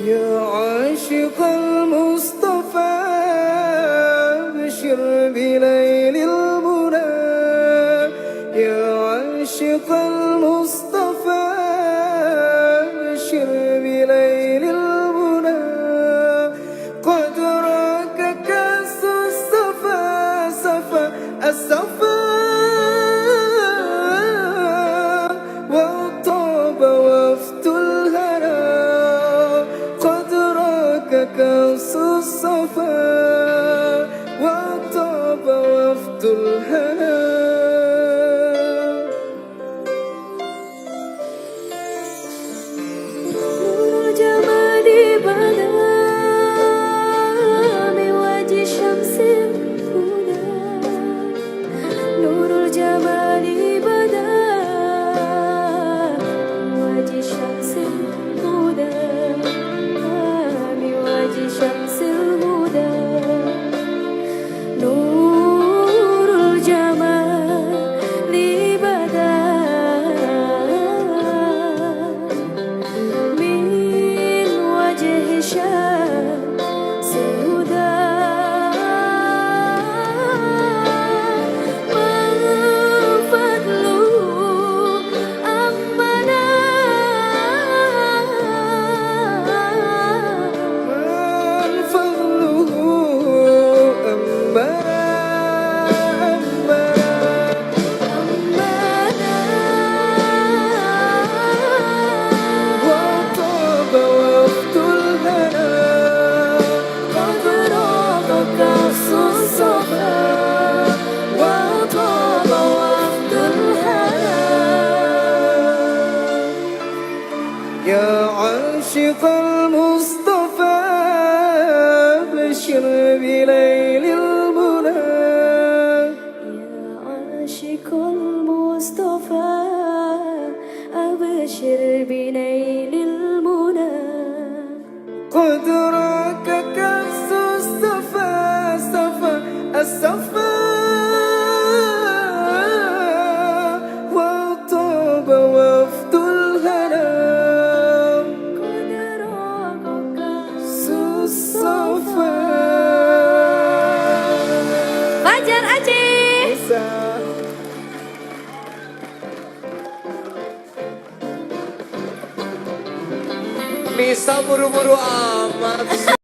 يا عاشق المصطفى بشر بليل المنى. يا عاشق المصطفى بشر بليل المنى. قد راك كأس الصفا صفا الصفا وطاب وفد الهنا. قد راك كأس الصفا وطاب وفد الهنا. يا عاشق المصطفى بشر بليل المنى. يا عاشق المصطفى أبشر بليل المنى. قد راك كأس الصفا صفا الصفا وطاب وفد الهنا. Fajar Aceh. Bisa buru-buru amat.